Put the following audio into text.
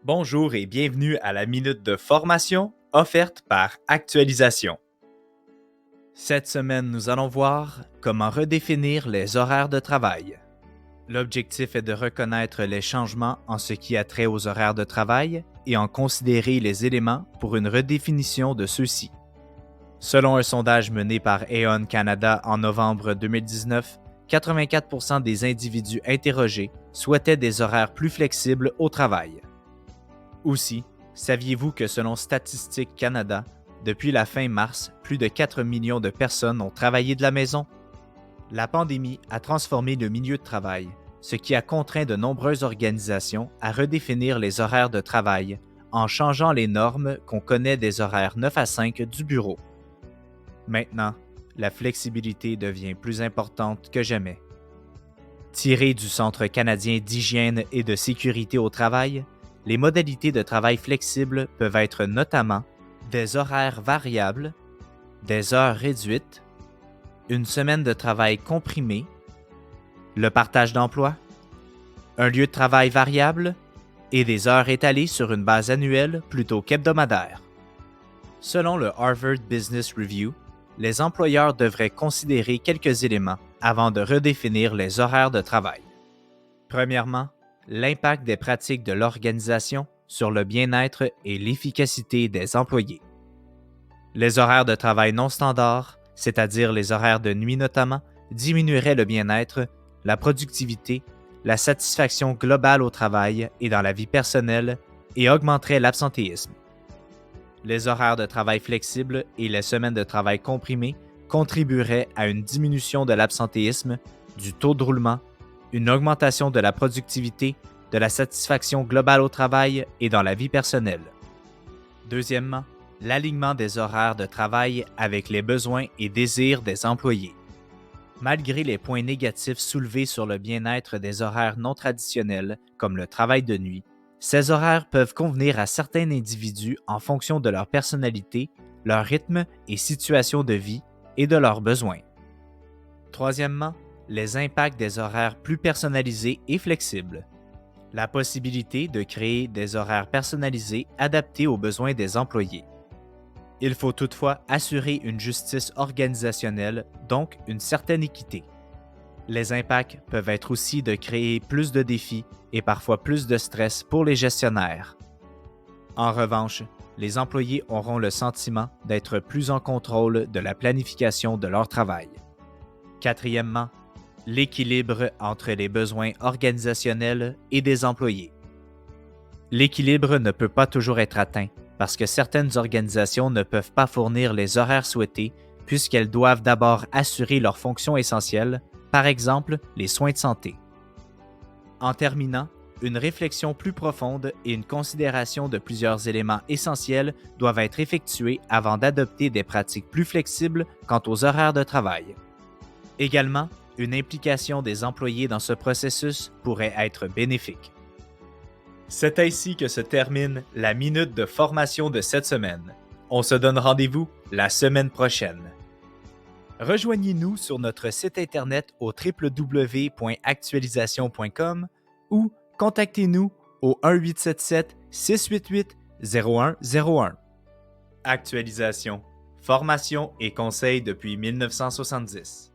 Bonjour et bienvenue à la minute de formation offerte par Actualisation. Cette semaine, nous allons voir comment redéfinir les horaires de travail. L'objectif est de reconnaître les changements en ce qui a trait aux horaires de travail et en considérer les éléments pour une redéfinition de ceux-ci. Selon un sondage mené par Aon Canada en novembre 2019, 84% des individus interrogés souhaitaient des horaires plus flexibles au travail. Aussi, saviez-vous que selon Statistique Canada, depuis la fin mars, plus de 4 millions de personnes ont travaillé de la maison? La pandémie a transformé le milieu de travail, ce qui a contraint de nombreuses organisations à redéfinir les horaires de travail en changeant les normes qu'on connaît des horaires 9 à 5 du bureau. Maintenant, la flexibilité devient plus importante que jamais. Tiré du Centre canadien d'hygiène et de sécurité au travail, les modalités de travail flexibles peuvent être notamment des horaires variables, des heures réduites, une semaine de travail comprimée, le partage d'emploi, un lieu de travail variable et des heures étalées sur une base annuelle plutôt qu'hebdomadaire. Selon le Harvard Business Review, les employeurs devraient considérer quelques éléments avant de redéfinir les horaires de travail. Premièrement, l'impact des pratiques de l'organisation sur le bien-être et l'efficacité des employés. Les horaires de travail non standards, c'est-à-dire les horaires de nuit notamment, diminueraient le bien-être, la productivité, la satisfaction globale au travail et dans la vie personnelle et augmenteraient l'absentéisme. Les horaires de travail flexibles et les semaines de travail comprimées contribueraient à une diminution de l'absentéisme, du taux de roulement, une augmentation de la productivité, de la satisfaction globale au travail et dans la vie personnelle. Deuxièmement, l'alignement des horaires de travail avec les besoins et désirs des employés. Malgré les points négatifs soulevés sur le bien-être des horaires non traditionnels, comme le travail de nuit, ces horaires peuvent convenir à certains individus en fonction de leur personnalité, leur rythme et situation de vie et de leurs besoins. Troisièmement, les impacts des horaires plus personnalisés et flexibles. La possibilité de créer des horaires personnalisés adaptés aux besoins des employés. Il faut toutefois assurer une justice organisationnelle, donc une certaine équité. Les impacts peuvent être aussi de créer plus de défis et parfois plus de stress pour les gestionnaires. En revanche, les employés auront le sentiment d'être plus en contrôle de la planification de leur travail. Quatrièmement, l'équilibre entre les besoins organisationnels et des employés. L'équilibre ne peut pas toujours être atteint parce que certaines organisations ne peuvent pas fournir les horaires souhaités puisqu'elles doivent d'abord assurer leurs fonctions essentielles, par exemple les soins de santé. En terminant, une réflexion plus profonde et une considération de plusieurs éléments essentiels doivent être effectuées avant d'adopter des pratiques plus flexibles quant aux horaires de travail. Également, une implication des employés dans ce processus pourrait être bénéfique. C'est ainsi que se termine la minute de formation de cette semaine. On se donne rendez-vous la semaine prochaine. Rejoignez-nous sur notre site internet au www.actualisation.com ou contactez-nous au 1-877-688-0101. Actualisation, formation et conseils depuis 1970.